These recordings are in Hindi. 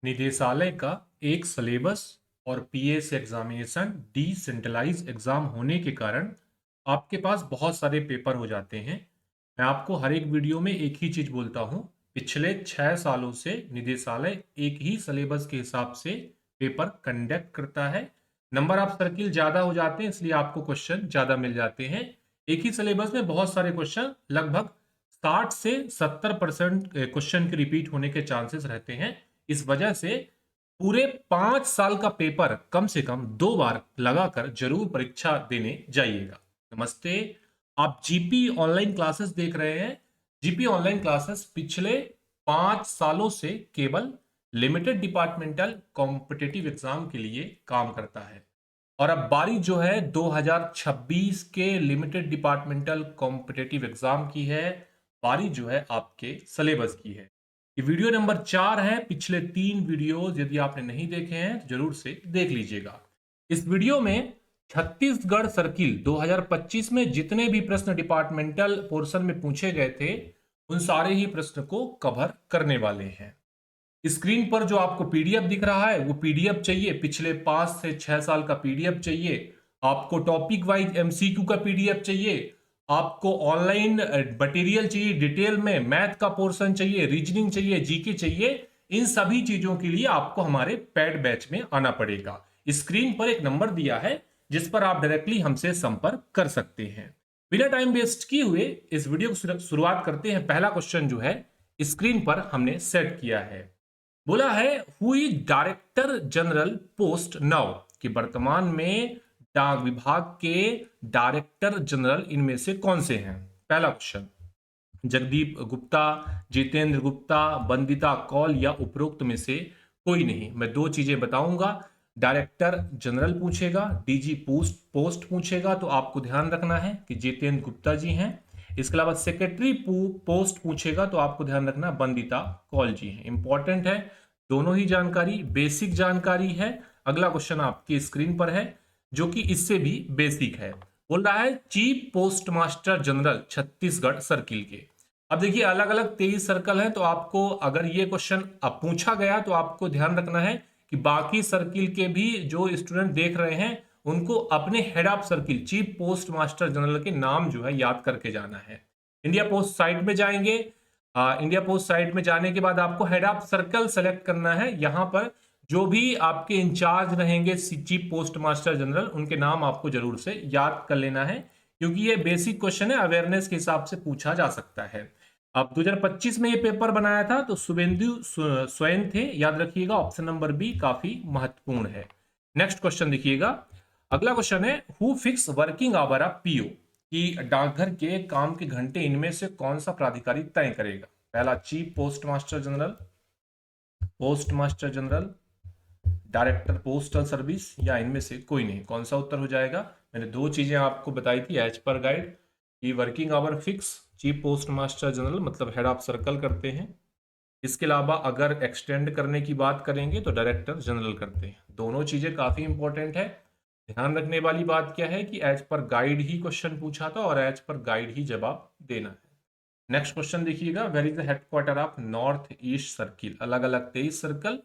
निदेशालय का एक सिलेबस और पीएस एग्जामिनेशन डिसेंट्रलाइज एग्जाम होने के कारण आपके पास बहुत सारे पेपर हो जाते हैं। मैं आपको हर एक वीडियो में एक ही चीज बोलता हूँ। पिछले 6 सालों से निदेशालय एक ही सिलेबस के हिसाब से पेपर कंडक्ट करता है। नंबर ऑफ सर्किल ज्यादा हो जाते हैं, इसलिए आपको क्वेश्चन ज्यादा मिल जाते हैं। एक ही सिलेबस में बहुत सारे क्वेश्चन, लगभग 60 से 70% क्वेश्चन के रिपीट होने के चांसेस रहते हैं। इस वजह से पूरे 5 साल का पेपर कम से कम 2 बार लगाकर जरूर परीक्षा देने जाइएगा। नमस्ते, आप जीपी ऑनलाइन क्लासेस देख रहे हैं। जीपी ऑनलाइन क्लासेस पिछले 5 सालों से केवल लिमिटेड डिपार्टमेंटल कॉम्पिटिटिव एग्जाम के लिए काम करता है। और अब बारी जो है 2026 के लिमिटेड डिपार्टमेंटल कॉम्पिटिटिव एग्जाम की है। बारी जो है आपके सिलेबस की है। ये वीडियो नंबर 4 है। पिछले 3 वीडियोस यदि आपने नहीं देखे हैं तो जरूर से देख लीजिएगा। इस वीडियो में छत्तीसगढ़ सर्किल 2025 में जितने भी प्रश्न डिपार्टमेंटल पोर्शन में पूछे गए थे, उन सारे ही प्रश्न को कवर करने वाले हैं। स्क्रीन पर जो आपको पीडीएफ दिख रहा है वो पीडीएफ चाहिए, पिछले 5 से 6 साल का पीडीएफ चाहिए, आपको टॉपिक वाइज एमसीक्यू का पीडीएफ चाहिए, आपको ऑनलाइन मटेरियल चाहिए, डिटेल में मैथ का पोर्शन चाहिए, रीजनिंग चाहिए, जीके चाहिए। इन सभी चीजों के लिए आपको हमारे पेड बैच में आना पड़ेगा। स्क्रीन पर एक नंबर दिया है जिस पर आप डायरेक्टली हमसे संपर्क कर सकते हैं। बिना टाइम वेस्ट किए हुए इस वीडियो को शुरुआत करते हैं। पहला क्वेश्चन जो है स्क्रीन पर हमने सेट किया है। बोला है who is director general post now, कि वर्तमान में डाक विभाग के डायरेक्टर जनरल इनमें से कौन से हैं। पहला क्वेश्चन, जगदीप गुप्ता, जितेंद्र गुप्ता, वंदिता कौल या उपरोक्त में से कोई नहीं। मैं दो चीजें बताऊंगा। डायरेक्टर जनरल पूछेगा, डीजी पोस्ट पूछेगा तो आपको ध्यान रखना है कि जितेंद्र गुप्ता जी हैं। इसके अलावा सेक्रेटरी पोस्ट पूछेगा तो आपको ध्यान रखना वंदिता कौल जी हैं। इंपॉर्टेंट है, दोनों ही जानकारी बेसिक जानकारी है। अगला क्वेश्चन आपकी स्क्रीन पर है जो कि इससे भी बेसिक है। बोल रहा है chief post master general Chhattisgarh circle के। अब देखिए अलग अलग 23 सर्कल हैं, तो आपको अगर ये क्वेश्चन अब पूछा गया तो आपको ध्यान रखना है कि बाकी सर्किल के भी जो स्टूडेंट देख रहे हैं उनको अपने head of circle chief post master general के नाम जो है याद करके जाना है। इंडिया पोस्ट साइट में जाएंगे। इंडिया पोस्ट साइट में जाने के बाद आपको हेड ऑफ सर्कल सेलेक्ट करना है। यहां पर जो भी आपके इंचार्ज रहेंगे चीफ पोस्ट मास्टर जनरल, उनके नाम आपको जरूर से याद कर लेना है, क्योंकि ये बेसिक क्वेश्चन है, अवेयरनेस के हिसाब से पूछा जा सकता है। अब 2025 में ये पेपर बनाया था तो शुभेंदु स्वयं थे, याद रखिएगा। ऑप्शन नंबर बी काफी महत्वपूर्ण है। नेक्स्ट क्वेश्चन देखिएगा। अगला क्वेश्चन है who fix working hour of PO, कि डाकघर के काम के घंटे इनमें से कौन सा प्राधिकारी तय करेगा। पहला chief post master general, director postal service, या इनमें से कोई नहीं। कौन सा उत्तर हो जाएगा। मैंने दो चीजें आपको बताई थी एज पर गाइड, कि working hour fix chief post master general मतलब हेड ऑफ सर्कल करते हैं। इसके अलावा अगर एक्सटेंड करने की बात करेंगे तो डायरेक्टर जनरल करते हैं। दोनों चीजें काफी इंपॉर्टेंट है। ध्यान रखने वाली बात क्या है कि एज पर गाइड ही क्वेश्चन पूछा था और एज पर गाइड ही जवाब देना है। नेक्स्ट क्वेश्चन देखिएगा, where is the headquarter of north east circle. अलग अलग 23 सर्कल,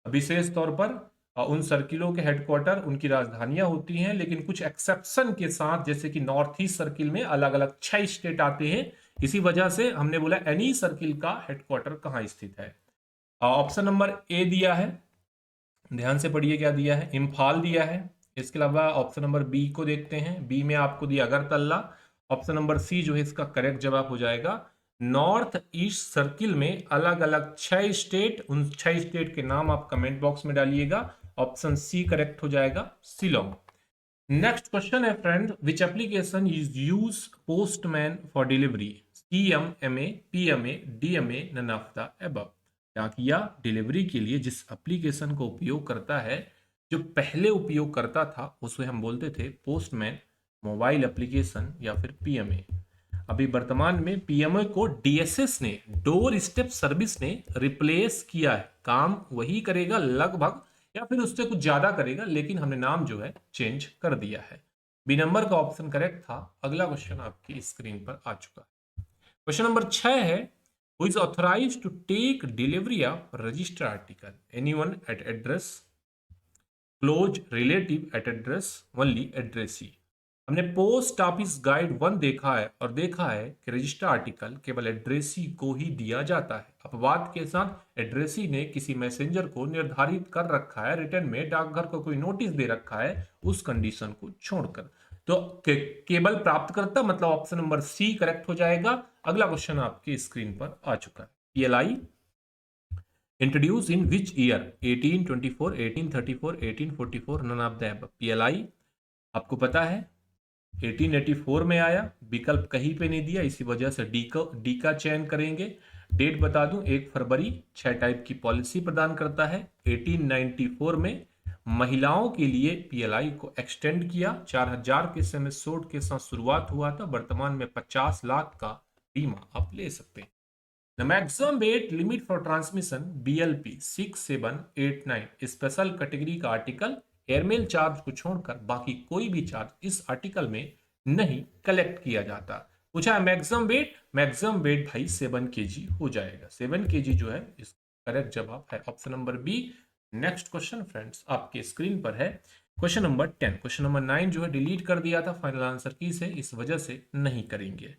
विशेष तौर पर उन सर्किलों के हेडक्वार्टर उनकी राजधानियां होती हैं, लेकिन कुछ एक्सेप्शन के साथ, जैसे कि नॉर्थ ईस्ट सर्किल में अलग अलग 6 स्टेट आते हैं। इसी वजह से हमने बोला एनी सर्किल का हेडक्वार्टर कहाँ स्थित है। ऑप्शन नंबर ए दिया है, ध्यान से पढ़िए क्या दिया है, इम्फाल दिया है। इसके अलावा ऑप्शन नंबर बी को देखते हैं, बी में आपको दिया अगरतला। ऑप्शन नंबर सी जो है इसका करेक्ट जवाब हो जाएगा। नॉर्थ ईस्ट सर्किल में अलग अलग 6 स्टेट, उन 6 स्टेट के नाम आप कमेंट बॉक्स में डालिएगा। ऑप्शन सी करेक्ट हो जाएगा, शिलोंग। नेक्स्ट क्वेश्चन है friend, which application is use postman for delivery, CMMA, PMA, DMA, none of the above. क्या किया, डिलीवरी के लिए जिस एप्लीकेशन का उपयोग करता है, जो पहले उपयोग करता था उसे हम बोलते थे पोस्टमैन मोबाइल एप्लीकेशन या फिर पीएमए। अभी वर्तमान में पीएमए को डीएसएस ने, डोर स्टेप सर्विस ने रिप्लेस किया है। काम वही करेगा लगभग, या फिर उससे कुछ ज्यादा करेगा, लेकिन हमने नाम जो है चेंज कर दिया है। बी नंबर का ऑप्शन करेक्ट था। अगला क्वेश्चन आपकी स्क्रीन पर आ चुका है। क्वेश्चन नंबर 6 है, Who is authorized to take delivery of registered article? Anyone at address, close relative at address, only addressee. हमने पोस्ट ऑफिस गाइड 1 देखा है और देखा है कि रजिस्टर आर्टिकल केवल एड्रेसी को ही दिया जाता है। अपवाद के साथ एड्रेसी ने किसी मैसेंजर को निर्धारित कर रखा है, रिटर्न में डाकघर को कोई नोटिस दे रखा है, उस कंडीशन को छोड़कर। तो केवल प्राप्तकर्ता मतलब ऑप्शन नंबर सी करेक्ट हो जाएगा। अगला क्वेश्चन आपके स्क्रीन पर आ चुका है। PLI introduced in which year? 1824, 1834, 1844, none of the above. PLI आपको पता है 1884 में आया, विकल्प कहीं पे नहीं दिया, इसी वजह से डी का चयन करेंगे। डेट बता दूं 1 फरवरी। 6 टाइप की पॉलिसी प्रदान करता है। 1894 में महिलाओं के लिए पीएलआई को एक्सटेंड किया। 4000 के समय सोट के साथ शुरुआत हुआ था, वर्तमान में 50 लाख का बीमा आप ले सकते हैं। The maximum weight limit for transmission BLP 6789 special category का आर्टिकल, एयरमेल चार्ज को छोड़कर बाकी कोई भी चार्ज इस आर्टिकल में नहीं कलेक्ट किया जाता। पूछा है मैक्सिमम वेट भाई 7 kg हो जाएगा। 7 kg जो है इस करेक्ट जवाब है option number B. Next question friends आपके स्क्रीन पर है क्वेश्चन नंबर 10। क्वेश्चन नंबर 9 जो है डिलीट कर दिया था फाइनल आंसर की से, इस वजह से नहीं करेंगे।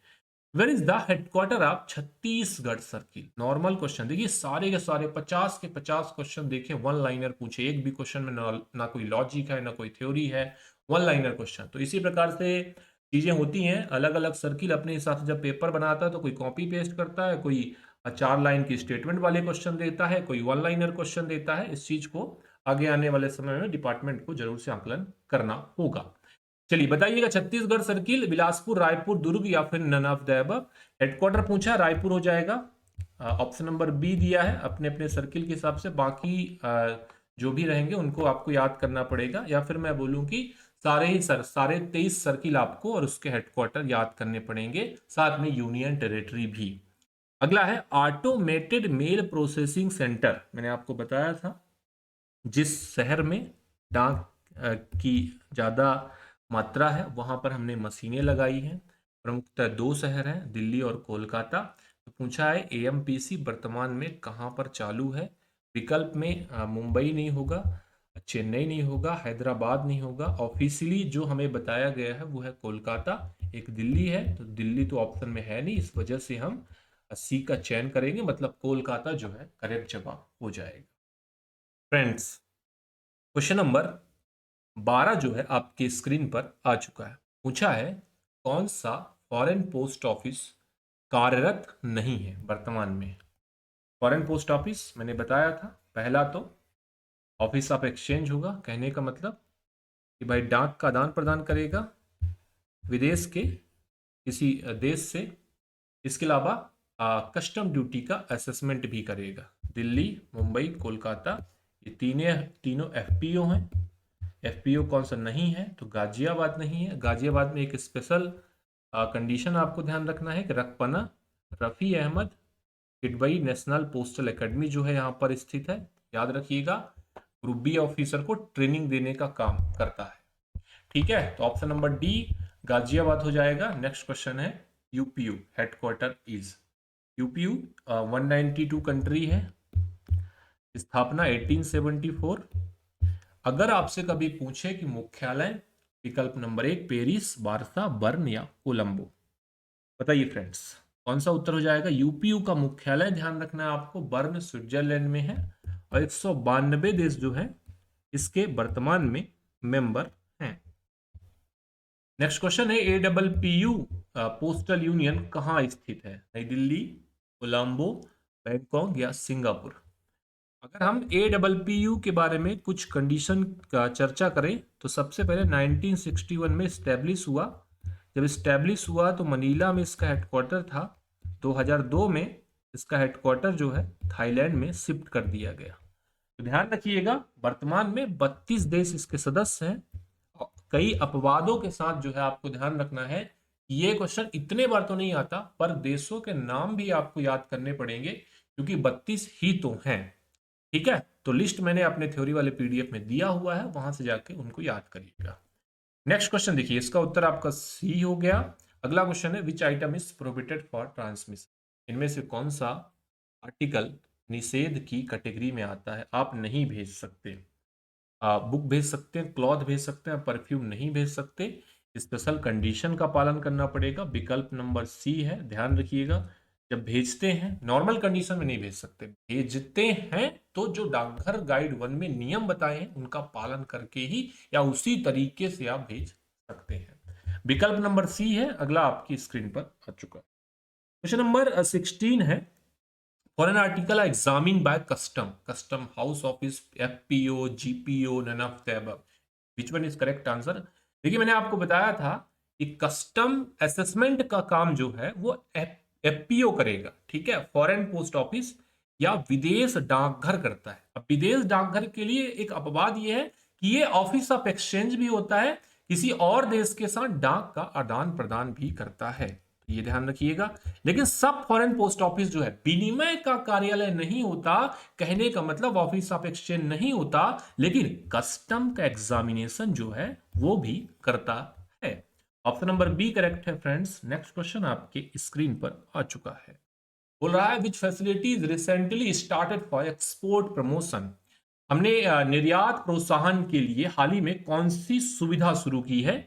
Where is the headquarter of Chhattisgarh circle? Normal question देखिए, सारे के सारे 50 के 50 क्वेश्चन देखे, वन लाइनर पूछे, एक भी क्वेश्चन में ना कोई लॉजिक है ना कोई थ्योरी है, वन लाइनर क्वेश्चन। तो इसी प्रकार से चीजें होती हैं। अलग अलग सर्किल अपने हिसाब से जब पेपर बनाता है तो कोई कॉपी पेस्ट करता है, कोई 4 लाइन की स्टेटमेंट वाले क्वेश्चन देता है, कोई वन लाइनर क्वेश्चन देता है। इस चीज को आगे आने वाले समय में डिपार्टमेंट को जरूर से आकलन करना होगा। चलिए बताइएगा, छत्तीसगढ़ सर्किल बिलासपुर, रायपुर, दुर्ग या फिर none of the above? Headquarter पूछा, रायपुर हो जाएगा। ऑप्शन नंबर बी दिया है अपने अपने सर्किल के हिसाब से। बाकी जो भी रहेंगे उनको आपको याद करना पड़ेगा, या फिर मैं बोलूं कि सारे 23 सर्किल आपको और उसके हेडक्वार्टर याद करने पड़ेंगे, साथ में यूनियन टेरिटरी भी। अगला है ऑटोमेटेड मेल प्रोसेसिंग सेंटर। मैंने आपको बताया था जिस शहर में डाक की ज्यादा मात्रा है वहां पर हमने मशीनें लगाई हैं। प्रमुखतः 2 शहर हैं, दिल्ली और कोलकाता। तो पूछा है एएमपीसी वर्तमान में कहां पर चालू है? विकल्प में मुंबई नहीं होगा, चेन्नई नहीं होगा, हैदराबाद नहीं होगा। ऑफिशियली जो हमें बताया गया है वो है कोलकाता, एक दिल्ली है। तो दिल्ली तो ऑप्शन में है नहीं, इस वजह से हम सी का चयन करेंगे, मतलब कोलकाता जो है करेक्ट जवाब हो जाएगा। फ्रेंड्स क्वेश्चन नंबर 12 जो है आपके स्क्रीन पर आ चुका है। पूछा है कौन सा फॉरेन पोस्ट ऑफिस कार्यरत नहीं है वर्तमान में? फॉरेन पोस्ट ऑफिस मैंने बताया था, पहला तो ऑफिस ऑफ एक्सचेंज होगा। कहने का मतलब कि भाई डाक का आदान प्रदान करेगा विदेश के किसी देश से। इसके अलावा कस्टम ड्यूटी का असेसमेंट भी करेगा। दिल्ली, मुंबई, कोलकाता ये तीनों एफपीओ हैं। एफपीओ कौन सा नहीं है? तो गाजियाबाद नहीं है। गाजियाबाद में एक स्पेशल कंडीशन आपको ध्यान रखना है कि रकपना Rafi Ahmad Kidwai national postal academy जो है यहाँ पर स्थित है, याद रखिएगा। ग्रुप बी ऑफिसर को ट्रेनिंग देने का काम करता है। ठीक है, तो ऑप्शन नंबर डी गाजियाबाद हो जाएगा। नेक्स्ट क्वेश्चन है UPU headquarter is? UPU 192 country है, स्थापना 1874। अगर आपसे कभी पूछे कि मुख्यालय, विकल्प नंबर 1 पेरिस, वार्सा, बर्न या कोलंबो, बताइए फ्रेंड्स कौन सा उत्तर हो जाएगा? यूपीयू का मुख्यालय ध्यान रखना है आपको, बर्न स्विट्जरलैंड में है और 192 देश जो है इसके वर्तमान में मेंबर हैं। नेक्स्ट क्वेश्चन है एडब्ल्यूपीयू पोस्टल यूनियन कहाँ स्थित है? नई दिल्ली, कोलंबो, बैंकॉक या सिंगापुर? अगर हम एडब्ल्यूपीयू के बारे में कुछ कंडीशन का चर्चा करें तो सबसे पहले 1961 में स्टैब्लिश हुआ। जब स्टैब्लिश हुआ तो मनीला में इसका हेडक्वार्टर था। 2002 में इसका हेडक्वार्टर जो है थाईलैंड में शिफ्ट कर दिया गया। तो ध्यान रखिएगा वर्तमान में 32 देश इसके सदस्य हैं। कई अपवादों के साथ जो है आपको ध्यान रखना है, ये क्वेश्चन इतने बार तो नहीं आता पर देशों के नाम भी आपको याद करने पड़ेंगे क्योंकि 32 ही तो हैं। ठीक है, तो लिस्ट मैंने अपने थ्योरी वाले पीडीएफ में दिया हुआ है, वहां से जाके उनको याद करिएगा। नेक्स्ट क्वेश्चन देखिए, इसका उत्तर आपका सी हो गया। अगला क्वेश्चन है विच item is prohibited for transmission? इनमें से कौन सा आर्टिकल निषेध की कैटेगरी में आता है, आप नहीं भेज सकते। आप बुक भेज सकते हैं, क्लॉथ भेज सकते हैं, परफ्यूम नहीं भेज सकते। स्पेशल कंडीशन का पालन करना पड़ेगा। विकल्प नंबर सी है, ध्यान रखिएगा। जब भेजते हैं नॉर्मल कंडीशन में नहीं भेज सकते, भेजते हैं तो जो डाकघर गाइड 1 में नियम बताए हैं उनका पालन करके ही या उसी तरीके से आप भेज सकते हैं। विकल्प नंबर सी है। अगला आपकी स्क्रीन पर आ चुका है। क्वेश्चन नंबर 16 है, for an article examined by custom house office, FPO, GPO, none of the above, which one is correct answer? देखिए मैंने आपको बताया था कि कस्टम असेसमेंट का काम जो है वो एफपीओ करेगा, ठीक है, फॉरेन पोस्ट ऑफिस या विदेश डाकघर करता है। अब विदेश डाकघर के लिए एक अपवाद ये है कि ये ऑफिस ऑफ एक्सचेंज भी होता है, किसी और देश के साथ डाक का आदान प्रदान भी करता है, ये ध्यान रखिएगा। लेकिन सब फॉरेन पोस्ट ऑफिस जो है विनिमय का कार्यालय नहीं होता, कहने का मतलब ऑफिस ऑफ एक्सचेंज नहीं होता, लेकिन कस्टम का एग्जामिनेशन जो है वो भी करता है। ऑप्शन नंबर बी करेक्ट है फ्रेंड्स। नेक्स्ट क्वेश्चन आपके स्क्रीन पर आ चुका है। बोल रहा है which facilities recently started for export promotion. हमने निर्यात प्रोत्साहन के लिए हाल ही में कौन सी सुविधा शुरू की है,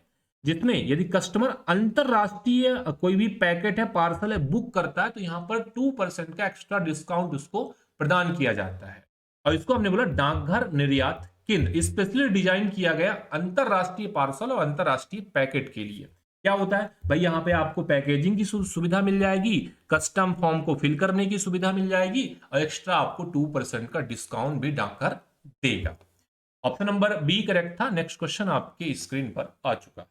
जितने यदि कस्टमर अंतरराष्ट्रीय कोई भी पैकेट है, पार्सल है, बुक करता है तो यहां पर 2% का एक्स्ट्रा डिस्काउंट उसको प्रदान किया जाता है। और इसको हमने बोला डाकघर निर्यात केंद्र, स्पेशली डिजाइन किया गया अंतरराष्ट्रीय पार्सल और अंतरराष्ट्रीय पैकेट के लिए। क्या होता है भाई, यहाँ पे आपको पैकेजिंग की सुविधा मिल जाएगी, कस्टम फॉर्म को फिल करने की सुविधा मिल जाएगी और एक्स्ट्रा आपको 2% का डिस्काउंट भी डाकघर देगा। ऑप्शन नंबर बी करेक्ट था। नेक्स्ट क्वेश्चन आपके स्क्रीन पर आ चुका है।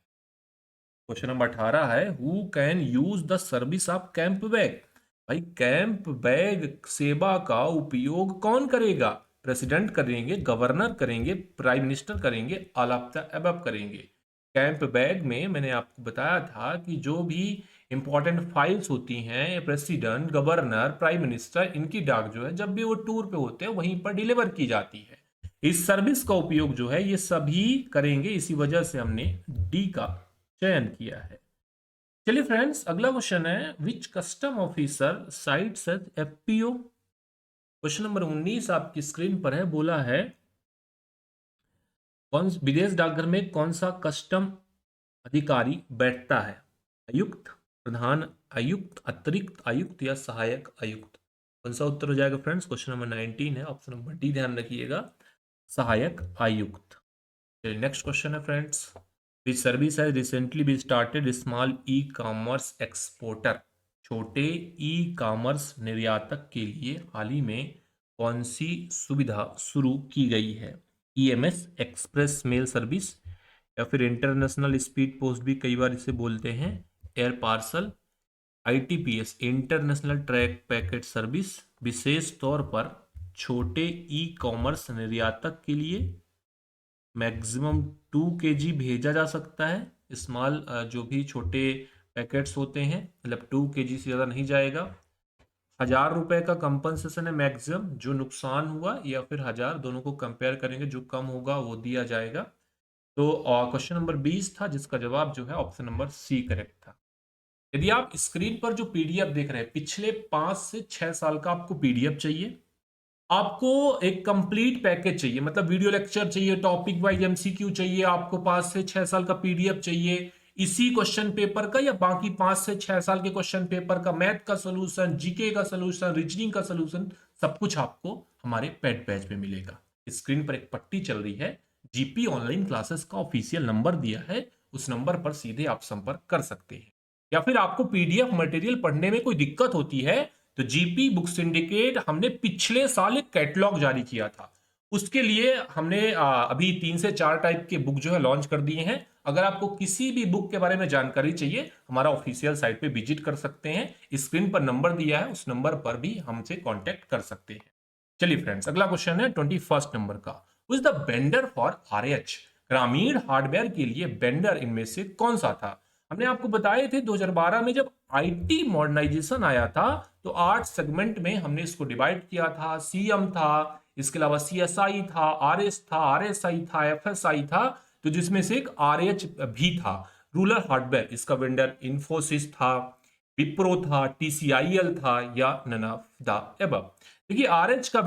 क्वेश्चन नंबर 18 है, who can use the service of camp bag. भाई कैंप बैग सेवा का उपयोग कौन करेगा? प्रेसिडेंट करेंगे, गवर्नर करेंगे, प्राइम मिनिस्टर करेंगे, ऑल ऑफ द अबव करेंगे। कैंप बैग में मैंने आपको बताया था कि जो भी इंपॉर्टेंट फाइल्स होती हैं, प्रेसिडेंट, गवर्नर, प्राइम मिनिस्टर, इनकी डाक जो है जब भी वो टूर पे होते हैं वहीं पर डिलीवर की जाती है। इस सर्विस का उपयोग जो है ये सभी करेंगे, इसी वजह से हमने डी का चयन किया है। चलिए फ्रेंड्स, अगला क्वेश्चन है, which custom officer sites as FPO. Question number 19 आपकी स्क्रीन पर है। बोला है कौन विदेश डाकघर में कौन सा कस्टम अधिकारी बैठता है? आयुक्त, प्रधान आयुक्त, अतिरिक्त आयुक्त या सहायक आयुक्त? कौन सा उत्तर हो जाएगा फ्रेंड्स? क्वेश्चन नंबर 19 है, ऑप्शन नंबर डी ध्यान रखिएगा, सहायक आयुक्त। नेक्स्ट क्वेश्चन है friends, which service has recently be started small e commerce exporter. छोटे ई कॉमर्स निर्यातक के लिए हाल ही में कौन सी सुविधा शुरू की गई है? ईएमएस, एक्सप्रेस मेल सर्विस, या फिर इंटरनेशनल स्पीड पोस्ट भी कई बार इसे बोलते हैं, air parcel, ITPS, international track packet service. विशेष तौर पर छोटे ई कॉमर्स निर्यातक के लिए मैक्सिमम 2 kg भेजा जा सकता है। स्मॉल जो भी छोटे पैकेट्स होते हैं, मतलब 2 kg से ज़्यादा नहीं जाएगा। 1000 रुपए का कंपनसेशन है मैक्सिमम, जो नुकसान हुआ या फिर 1000 दोनों को कंपेयर करेंगे, जो कम होगा वो दिया जाएगा। तो क्वेश्चन नंबर 20 था, जिसका जवाब जो है ऑप्शन नंबर सी करेक्ट था। यदि आप स्क्रीन पर जो पीडीएफ देख रहे हैं, पिछले 5 से 6 साल का आपको पीडीएफ चाहिए, आपको एक कंप्लीट पैकेज चाहिए, मतलब वीडियो लेक्चर चाहिए, टॉपिक वाइज एमसीक्यू चाहिए, आपको 5 से 6 साल का पीडीएफ चाहिए इसी क्वेश्चन पेपर का, या बाकी 5 से 6 साल के क्वेश्चन पेपर का मैथ का सोल्यूशन, जीके का सोल्यूशन, रीजनिंग का सोल्यूशन, सब कुछ आपको हमारे पेड बैच में मिलेगा। स्क्रीन पर एक पट्टी चल रही है, जीपी ऑनलाइन क्लासेस का ऑफिशियल नंबर दिया है, उस नंबर पर सीधे आप संपर्क कर सकते हैं। या फिर आपको पीडीएफ मटेरियल पढ़ने में कोई दिक्कत होती है तो जीपी बुक सिंडिकेट हमने पिछले साल एक कैटलॉग जारी किया था, उसके लिए हमने अभी 3 से 4 टाइप के बुक जो है लॉन्च कर दिए हैं। अगर आपको किसी भी बुक के बारे में जानकारी चाहिए, हमारा ऑफिशियल साइट पे विजिट कर सकते हैं। स्क्रीन पर नंबर दिया है, उस नंबर पर भी हमसे कांटेक्ट कर सकते हैं। चलिए फ्रेंड्स, अगला क्वेश्चन है 21 नंबर का, who is the vendor for RH. ग्रामीण हार्डवेयर के लिए वेंडर इनमें से कौन सा था? हमने आपको बताए थे 2012 में जब आईटी मॉडर्नाइजेशन आया था तो 8 सेगमेंट में हमने इसको डिवाइड किया था। सीएम था, इसके अलावा सीएसआई था, आरएस था, आरएसआई था, एफएसआई था, तो जिसमें से एक आरएच भी था। रूरल हार्डवेयर, इसका वेंडर इंफोसिस था। विप्रो था, टीसीआईएल था, या नन ऑफ द एबव। देखिए आरएच का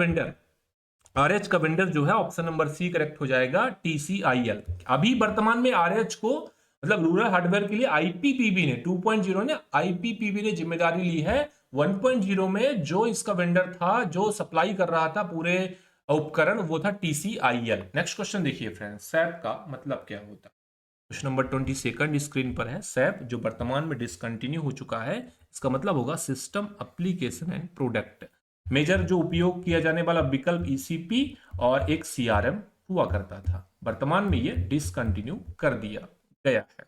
वेंडर जो है ऑप्शन नंबर सी करेक्ट हो जाएगा, टीसीआईएल। अभी वर्तमान में आरएच को मतलब रूरल हार्डवेयर के लिए आईपीपीबी ने 2.0 ने आईपीपीबी ने जिम्मेदारी ली है। 1.0 में जो इसका वेंडर था, जो सप्लाई कर रहा था पूरे उपकरण, वो था टीसीआईएल। नेक्स्ट क्वेश्चन देखिए फ्रेंड्स, सैप का मतलब क्या होता है। क्वेश्चन नंबर 22 स्क्रीन पर है। सैप जो वर्तमान में डिसकंटिन्यू हो चुका है, इसका मतलब होगा system application and product. Major जो उपयोग किया जाने वाला विकल्प ईसीपी और एक सीआरएम हुआ करता था, वर्तमान में ये डिसकंटिन्यू कर दिया गया है।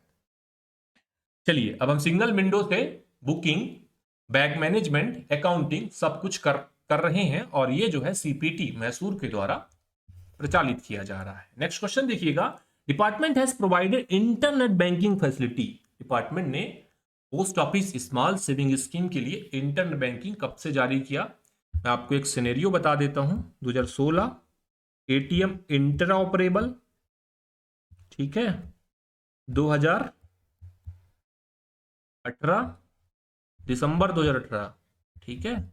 चलिए अब हम सिंगल विंडो से बुकिंग, बैग मैनेजमेंट, अकाउंटिंग सब कुछ कर रहे हैं, और ये जो है सीपीटी मैसूर के द्वारा प्रचालित किया जा रहा है। नेक्स्ट क्वेश्चन देखिएगा, department has provided internet banking facility. Department ने post office small saving scheme के लिए इंटरनेट बैंकिंग कब से जारी किया। मैं आपको एक सिनेरियो बता देता हूं। 2016 एटीएम इंटरऑपरेबल, ठीक है। 2018 दिसंबर 2018, ठीक है।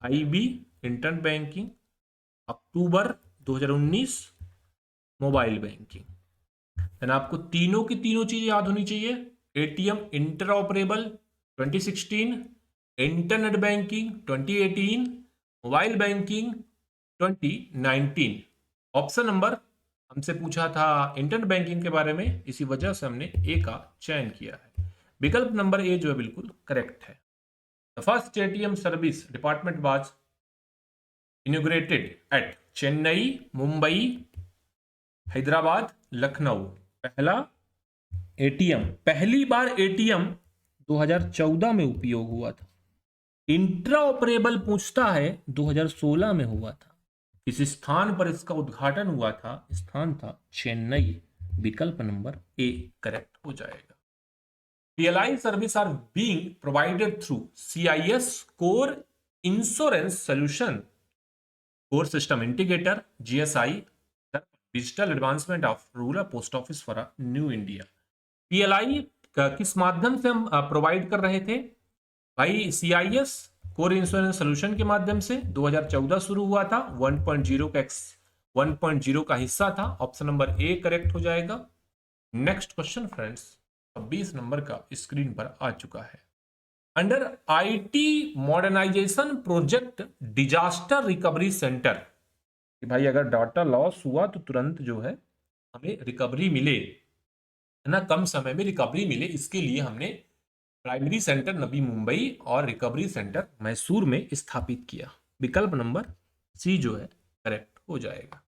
आईबी इंटरनेट बैंकिंग, अक्टूबर 2019 मोबाइल बैंकिंग। आपको तीनों की तीनों चीजें याद होनी चाहिए। ATM interoperable 2016, internet banking 2018, mobile banking 2019। Option number हमसे पूछा था इंटरनेट बैंकिंग के बारे में, इसी वजह से हमने ए का चयन किया है। विकल्प नंबर ए जो है बिल्कुल करेक्ट है। The first ATM service department was inaugurated at Chennai, Mumbai, Hyderabad, Lucknow. पहली बार एटीएम 2014 में उपयोग हुआ था। इंट्रा ऑपरेबल पूछता है 2016 में हुआ था। किस स्थान पर इसका उद्घाटन हुआ था, स्थान था चेन्नई। विकल्प नंबर ए करेक्ट हो जाएगा। PLI service are being provided through CIS core insurance solution, core system integrator, GSI, digital advancement of rural post office for new India. पीएलआई किस माध्यम से हम प्रोवाइड कर रहे थे भाई? सीआईएस कोर इंश्योरेंस सॉल्यूशन के माध्यम से 2014 शुरू हुआ था। 1.0 का हिस्सा था। ऑप्शन नंबर ए करेक्ट हो जाएगा। नेक्स्ट क्वेश्चन फ्रेंड्स 26 नंबर का स्क्रीन पर आ चुका है। Under IT modernisation project disaster recovery centre, कि भाई अगर डाटा लॉस हुआ तो तुरंत जो है हमें रिकवरी मिले, है ना, कम समय में रिकवरी मिले, इसके लिए हमने प्राइमरी सेंटर नवी मुंबई और रिकवरी सेंटर मैसूर में स्थापित किया। विकल्प नंबर सी जो है करेक्ट हो जाएगा।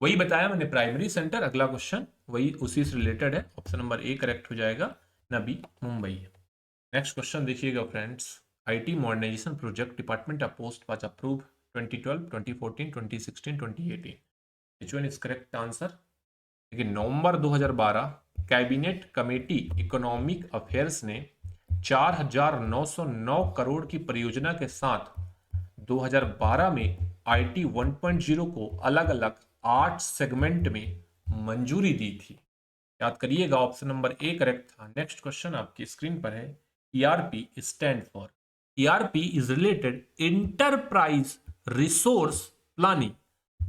वही बताया मैंने, प्राइमरी सेंटर। अगला क्वेश्चन वही उसी से रिलेटेड है। ऑप्शन नंबर ए करेक्ट हो जाएगा, नवी मुंबई। नेक्स्ट क्वेश्चन देखिएगा friends, IT modernisation project department of post was approved 2012, 2014, 2016, 2018। Which one is correct answer? देखिए नवंबर 2012 कैबिनेट कमेटी इकोनॉमिक अफेयर्स ने 4,909 करोड़ की परियोजना के साथ 2012 में आईटी 1.0 को अलग अलग 8 सेगमेंट में मंजूरी दी थी। याद करिएगा, ऑप्शन नंबर ए करेक्ट था। नेक्स्ट क्वेश्चन आपकी स्क्रीन पर है। ERP stand for, ERP is related enterprise resource planning.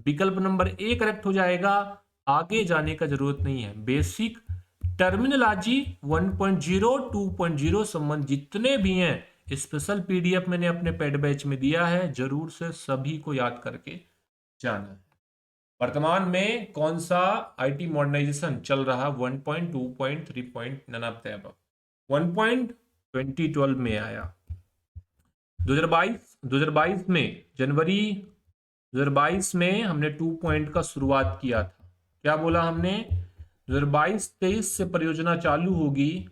विकल्प नंबर ए करेक्ट हो जाएगा। आगे जाने का जरूरत नहीं है। बेसिक टर्मिनोलॉजी 1.0 2.0 संबंध जितने भी हैं, स्पेशल पीडीएफ मैंने अपने पेड बैच में दिया है, जरूर से सभी को याद करके जाना है। वर्तमान में कौन सा आईटी मॉडर्नाइजेशन चल रहा? 1.2.3. None of the above. 1.2012 में आया। 2022 में जनवरी 2022 में हमने 2 पॉइंट का शुरुआत किया था। क्या बोला हमने? 2022-23 से परियोजना चालू होगी,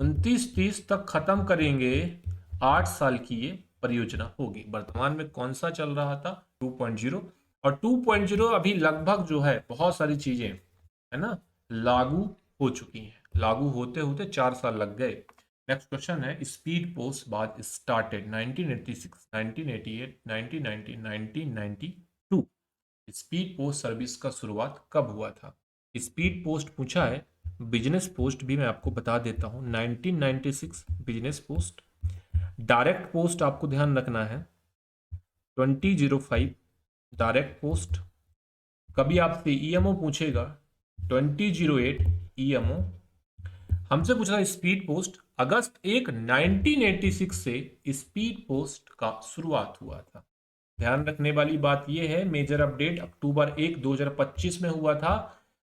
29-30 तक खत्म करेंगे। 8 साल की ये परियोजना होगी। वर्तमान में कौन सा चल रहा था? 2.0। और 2.0 अभी लगभग जो है बहुत सारी चीजें, है ना, लागू हो चुकी हैं। लागू होते होते 4 साल लग गए। नेक्स्ट क्वेश्चन है, स्पीड पोस्ट बाद स्टार्टेड 1986, 1988, 1990, 1992। स्पीड पोस्ट सर्विस का शुरुआत कब हुआ था? स्पीड पोस्ट पूछा है। बिजनेस पोस्ट भी मैं आपको बता देता हूं, 1996 बिजनेस पोस्ट, डायरेक्ट पोस्ट आपको ध्यान रखना है 2005 डायरेक्ट पोस्ट। कभी आपसे ईएमओ पूछेगा 2008 ईएमओ। हमसे पूछा स्पीड पोस्ट, अगस्त 1 1986 से स्पीड पोस्ट का शुरुआत हुआ था। ध्यान रखने वाली बात यह है, मेजर अपडेट अक्टूबर 2025 में हुआ था।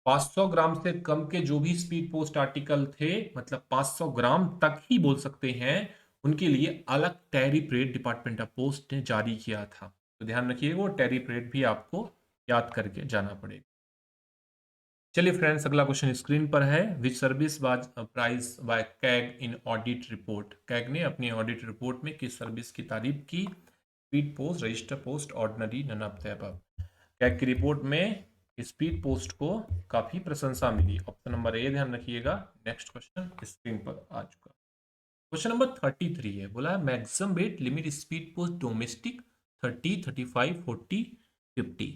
500 ग्राम से कम के जो भी स्पीड पोस्ट आर्टिकल थे, मतलब 500 ग्राम तक ही बोल सकते हैं, उनके लिए अलग tariff rate department of post ने जारी किया था। तो ध्यान रखिएगा, वो टैरिफ रेट भी आपको याद करके जाना पड़ेगा। चलिए फ्रेंड्स, अगला क्वेश्चन स्क्रीन पर है। Which service was prize by CAG in audit report. CAG ने अपनी ऑडिट रिपोर्ट में किस सर्विस की तारीफ की? Speed post, register post, ordinary, none of the above. CAG की रिपोर्ट में स्पीड पोस्ट को काफी प्रशंसा मिली। ऑप्शन नंबर ए ध्यान रखिएगा। नेक्स्ट क्वेश्चन स्क्रीन पर आ चुका। क्वेश्चन नंबर 33 है, बोला maximum rate limit speed post domestic 30, 35, 40, 50।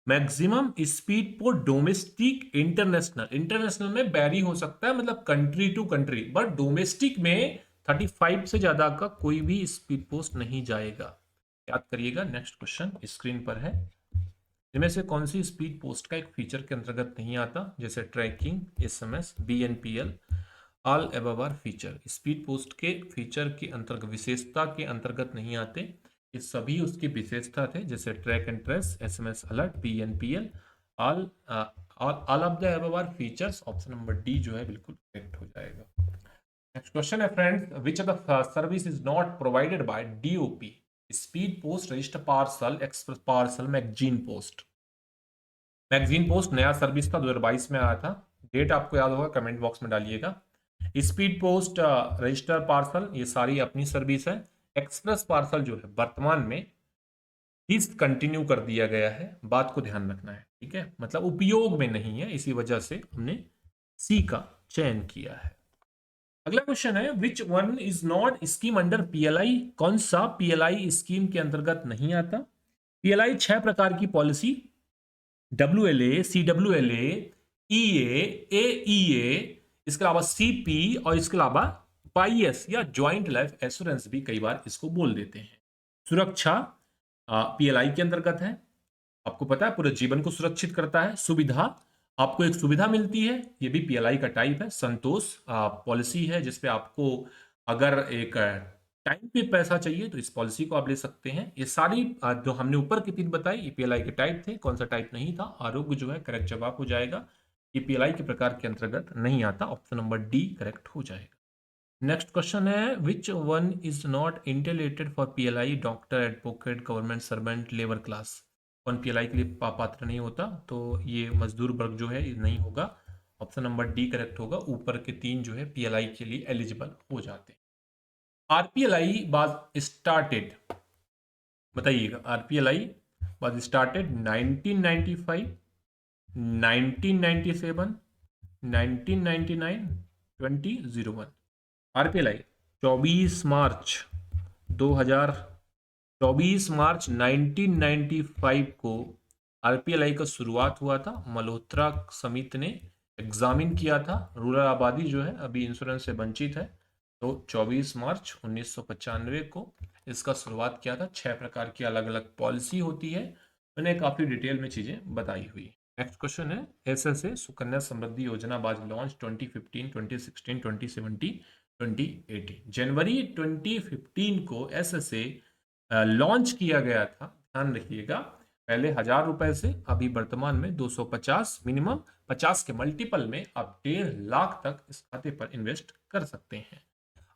Maximum speed post domestic, international. International में बैरी हो सकता है, मतलब country to country, but domestic में 35 से ज्यादा का कोई भी स्पीड पोस्ट नहीं जाएगा, याद करिएगा। नेक्स्ट क्वेश्चन स्क्रीन पर है, इनमें से कौन सी स्पीड पोस्ट का एक फीचर के अंतर्गत नहीं आता? जैसे tracking, SMS, BNPL, all above are feature. Speed post के फीचर के अंतर्गत, विशेषता के अंतर्गत नहीं आते, ये सभी उसकी विशेषता थे, जैसे track and trace, SMS alert, BNPL, all all of the above are features. Option number D जो है बिल्कुल करेक्ट हो जाएगा। नेक्स्ट क्वेश्चन है friends, which of the service is not provided by DOP? Speed post, register parcel, express parcel, magazine post. Magazine post नया सर्विस था, 2022 में आया था। डेट आपको याद होगा, कमेंट बॉक्स में डालिएगा। स्पीड पोस्ट, रजिस्टर पार्सल, ये सारी अपनी सर्विस है। एक्सप्रेस पार्सल जो है वर्तमान में डिसकंटिन्यू कर दिया गया है, बात को ध्यान रखना है, ठीक है, मतलब उपयोग में नहीं है, इसी वजह से हमने सी का चयन किया है। अगला क्वेश्चन है, which one is not scheme under PLI? कौन सा पीएलआई स्कीम के अंतर्गत नहीं आता? पीएलआई 6 प्रकार की policy, WLA, CWLA, EA, AEA, इसके अलावा CP और इसके अलावा YS या ज्वाइंट लाइफ एश्योरेंस भी कई बार इसको बोल देते हैं। सुरक्षा पीएलआई के अंतर्गत है, आपको पता है पूरे जीवन को सुरक्षित करता है। सुविधा, आपको एक सुविधा मिलती है, ये भी पीएलआई का टाइप है। संतोष पॉलिसी है, जिसपे आपको अगर एक टाइम पे पैसा चाहिए तो इस पॉलिसी को आप ले सकते हैं। ये सारी जो हमने ऊपर की 3 बताई, ये पीएलआई के टाइप थे। कौन सा टाइप नहीं था? आरोग्य जो है करेक्ट जवाब हो जाएगा, ये पीएलआई के प्रकार के अंतर्गत नहीं आता। ऑप्शन नंबर डी करेक्ट हो जाएगा। नेक्स्ट क्वेश्चन है, which one is not entitled for PLI? Doctor, advocate, government servant, labour class. कौन पीएलआई के लिए पात्र नहीं होता? तो ये मजदूर वर्ग जो है ये नहीं होगा। ऑप्शन नंबर डी करेक्ट होगा। ऊपर के 3 जो है पीएलआई के लिए एलिजिबल हो जाते हैं। आरपीएलआई वाज स्टार्टेड, बताइएगा, आरपीएलआई वाज स्टार्टेड 1995, 1997, 1999, 2001। आरपीएलआई 24 मार्च 2000, 24 मार्च 1995 को आरपीएलआई का शुरुआत हुआ था। मल्होत्रा समिति ने एग्जामिन किया था। रूरल आबादी जो है अभी इंश्योरेंस से वंचित है, तो 24 मार्च 1995 को इसका शुरुआत किया था। 6 प्रकार की अलग अलग पॉलिसी होती है, मैंने काफी डिटेल में चीजें बताई हुई। नेक्स्ट क्वेश्चन है, एसएसए सुकन्या समृद्धि योजना वाज लॉन्च 2015, 2016, 2017, 2018। जनवरी 2015 को एसएसए लॉन्च किया गया था। ध्यान रखिएगा, पहले 1000 रुपए से अभी वर्तमान में 250, मिनिमम 50 के मल्टीपल में आप 1.5 लाख तक इस खाते पर इन्वेस्ट कर सकते हैं।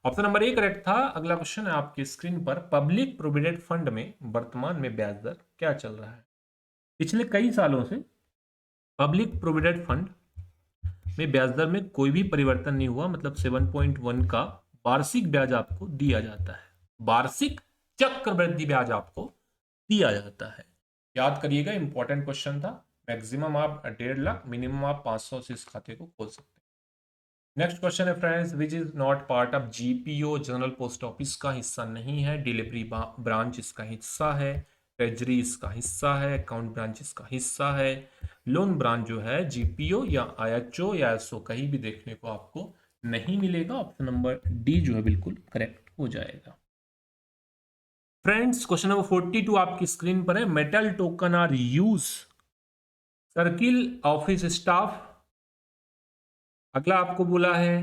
ऑप्शन नंबर ए करेक्ट था। अगला क्वेश्चन है आपकी स्क्रीन पर, पब्लिक प्रोविडेंट फंड में वर्तमान में ब्याज दर क्या चल रहा है? पिछले कई सालों से पब्लिक प्रोविडेंट फंड में ब्याज दर में कोई भी परिवर्तन नहीं हुआ, मतलब 7.1 का वार्षिक ब्याज आपको दिया जाता है। वार्षिक चक्रवृद्धि ब्याज आपको दिया जाता है, याद करिएगा, इंपॉर्टेंट क्वेश्चन था। मैक्सिमम आप 1.5 लाख, मिनिमम आप 500 से इस खाते को खोल सकते हैं। नेक्स्ट क्वेश्चन है friends, which is not part of GPO? General post office का हिस्सा नहीं है। डिलीवरी ब्रांच इसका हिस्सा है। ट्रेजरी इसका हिस्सा है। अकाउंट ब्रांच इसका हिस्सा है। लोन ब्रांच जो है जीपीओ या आईएचओ या एसओ कहीं भी देखने को आपको नहीं मिलेगा। ऑप्शन नंबर डी जो है बिल्कुल करेक्ट हो जाएगा। फ्रेंड्स क्वेश्चन नंबर 42 आपकी स्क्रीन पर है। Metal token are use circle office staff. अगला आपको बोला है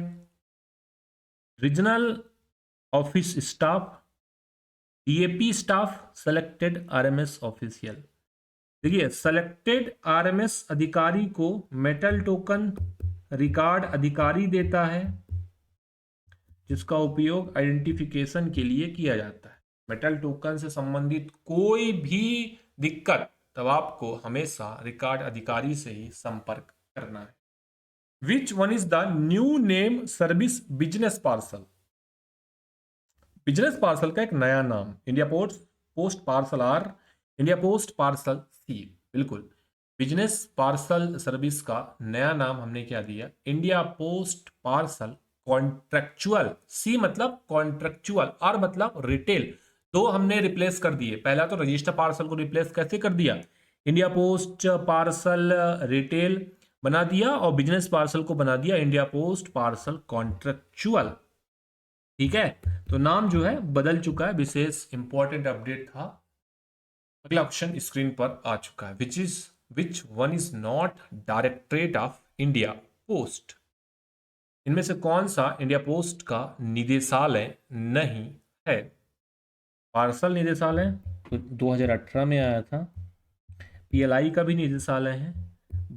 regional office staff, DAP staff, selected RMS official. देखिए सेलेक्टेड आरएमएस अधिकारी को मेटल टोकन रिकॉर्ड अधिकारी देता है जिसका उपयोग आइडेंटिफिकेशन के लिए किया जाता है। मेटल टोकन से संबंधित कोई भी दिक्कत तब आपको हमेशा रिकॉर्ड अधिकारी से ही संपर्क करना है। Which one is the new name service business parcel. Business parcel का एक नया नाम India post parcel R, India post parcel C. बिल्कुल, बिजनेस पार्सल सर्विस का नया नाम हमने क्या दिया? India post parcel contractual. C मतलब कॉन्ट्रेक्चुअल, आर मतलब रिटेल। तो हमने रिप्लेस कर दिए। पहला तो रजिस्टर पार्सल को रिप्लेस कैसे कर दिया? इंडिया पोस्ट पार्सल रिटेल बना दिया और बिजनेस पार्सल को बना दिया इंडिया पोस्ट पार्सल कॉन्ट्रेक्चुअल। ठीक है, तो नाम जो है बदल चुका है, विशेष इंपॉर्टेंट अपडेट था। अगला ऑप्शन स्क्रीन पर आ चुका है। Which one is not directorate of India post. इनमें से कौन सा इंडिया पोस्ट का निदेशालय नहीं है? पार्सल निदेशालय तो 2018 में आया था। पीएलआई का भी निदेशालय है।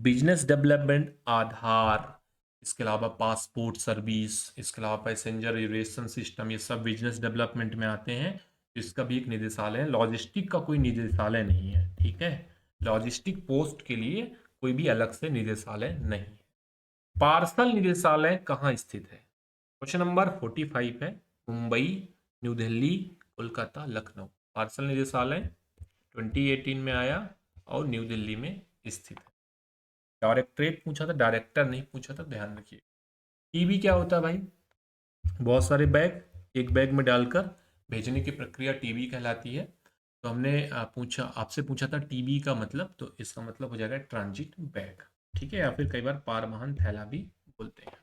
बिजनेस डेवलपमेंट आधार, इसके अलावा पासपोर्ट सर्विस, इसके अलावा पैसेंजर रिजर्वेशन सिस्टम, ये सब बिजनेस डेवलपमेंट में आते हैं। इसका भी एक निदेशालय है। लॉजिस्टिक का कोई निदेशालय नहीं है। ठीक है, लॉजिस्टिक पोस्ट के लिए कोई भी अलग से निदेशालय नहीं है। पार्सल निदेशालय कहाँ स्थित है? क्वेश्चन नंबर 45 है। मुंबई, न्यू दिल्ली, कोलकाता, लखनऊ। पार्सल निदेशालय 2018 में आया और न्यू दिल्ली में स्थित है। डायरेक्टरेट पूछा था, डायरेक्टर नहीं पूछा था, ध्यान रखिए। टीबी क्या होता है भाई? बहुत सारे बैग एक बैग में डालकर भेजने की प्रक्रिया टीबी कहलाती है। तो हमने आपसे पूछा था टीबी का मतलब, तो इसका मतलब हो जाएगा ट्रांजिट बैग। ठीक है, या फिर कई बार पारवहन थैला भी बोलते हैं।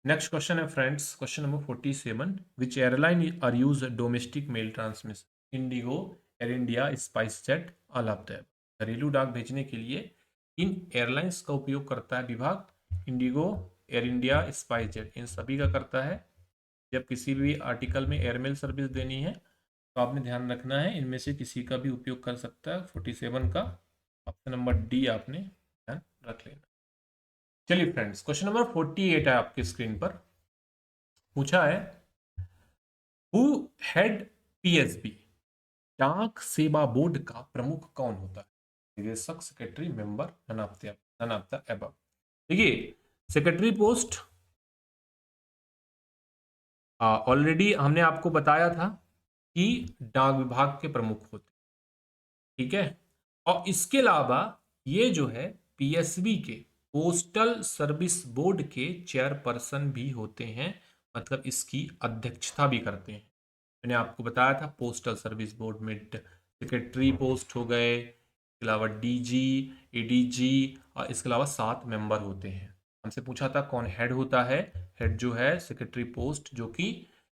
नेक्स्ट क्वेश्चन है friends, question number 47। Which airline are use domestic mail transmission? IndiGo, Air India, SpiceJet, all of the. घरेलू डाक भेजने के लिए इन एयरलाइंस का उपयोग करता है विभाग? IndiGo, Air India, SpiceJet, इन सभी का करता है। जब किसी भी आर्टिकल में एयरमेल सर्विस देनी है तो आपने ध्यान रखना है इनमें से किसी का भी उपयोग कर सकता है। 47 का ऑप्शन नंबर डी आपने ध्यान रख लेना। चलिए फ्रेंड्स, क्वेश्चन नंबर 48 है आपकी स्क्रीन पर। पूछा है हु हेड पीएसबी। डाक सेवा बोर्ड का प्रमुख कौन होता है? निदेशक, secretary, member, none of the above. देखिए सेक्रेटरी पोस्ट ऑलरेडी हमने आपको बताया था कि डाक विभाग के प्रमुख होते। ठीक है, और इसके अलावा ये जो है पीएसबी के पोस्टल सर्विस बोर्ड के चेयरपर्सन भी होते हैं, मतलब इसकी अध्यक्षता भी करते हैं। मैंने आपको बताया था पोस्टल सर्विस बोर्ड में सेक्रेटरी पोस्ट हो गए, इसके अलावा डीजी, एडीजी और इसके अलावा 7 मेंबर होते हैं। हमसे पूछा था कौन हेड होता है? हेड जो है सेक्रेटरी पोस्ट, जो कि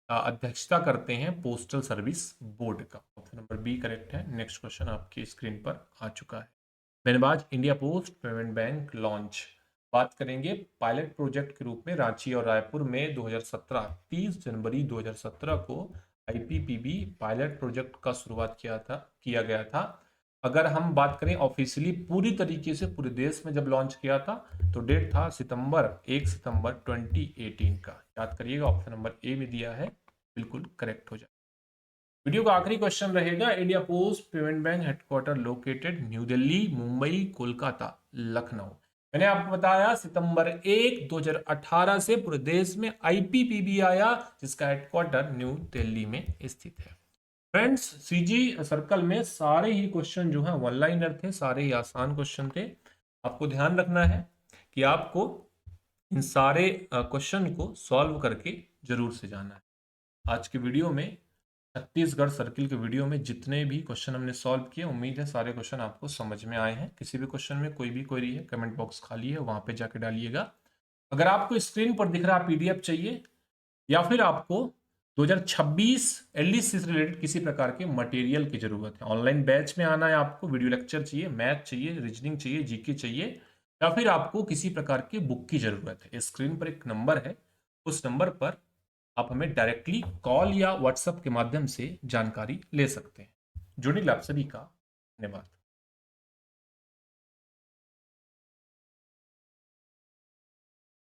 अध्यक्षता करते हैं पोस्टल सर्विस बोर्ड का। ऑप्शन नंबर बी करेक्ट है। नेक्स्ट क्वेश्चन आपकी स्क्रीन पर आ चुका है। मैंने India post payment bank launch बात करेंगे पायलट प्रोजेक्ट के रूप में रांची और रायपुर में 2017 30 जनवरी 2017 को आईपीपीबी पायलट प्रोजेक्ट का शुरुआत किया गया था। अगर हम बात करें ऑफिशियली पूरी तरीके से पूरे देश में जब लॉन्च किया था तो डेट था 1 सितंबर 2018 का। याद करिएगा, ऑप्शन नंबर ए में दिया है, बिल्कुल करेक्ट हो जाए। वीडियो का आखिरी क्वेश्चन रहेगा India post payment bank headquarter located new Delhi, Mumbai, Kolkata, Lucknow. मैंने आपको बताया सितंबर 1 2018 से पूरे देश में आईपीपीबी आया जिसका हेडक्वार्टर न्यू दिल्ली में स्थित है। फ्रेंड्स सीजी सर्कल में सारे ही क्वेश्चन जो है वन लाइनर थे, सारे ही आसान क्वेश्चन थे। आपको ध्यान रखना है कि आपको इन सारे क्वेश्चन को सॉल्व करके जरूर से जाना है। आज की वीडियो में छत्तीसगढ़ सर्किल के वीडियो में जितने भी क्वेश्चन हमने सॉल्व किए, उम्मीद है सारे क्वेश्चन आपको समझ में आए हैं। किसी भी क्वेश्चन में कोई भी क्वेरी है, कमेंट बॉक्स खाली है, वहां पे जाके डालिएगा। अगर आपको स्क्रीन पर दिख रहा पीडीएफ चाहिए या फिर आपको 2026 एलडीसी से रिलेटेड किसी प्रकार के मटेरियल की जरूरत है, ऑनलाइन बैच में आना है आपको, वीडियो लेक्चर चाहिए, मैथ चाहिए, रीजनिंग चाहिए, जीके चाहिए, या फिर आपको किसी प्रकार की बुक की जरूरत है, स्क्रीन पर एक नंबर है, उस नंबर पर आप हमें डायरेक्टली कॉल या व्हाट्सएप के माध्यम से जानकारी ले सकते हैं। जुड़ने के लिए आप सभी का धन्यवाद।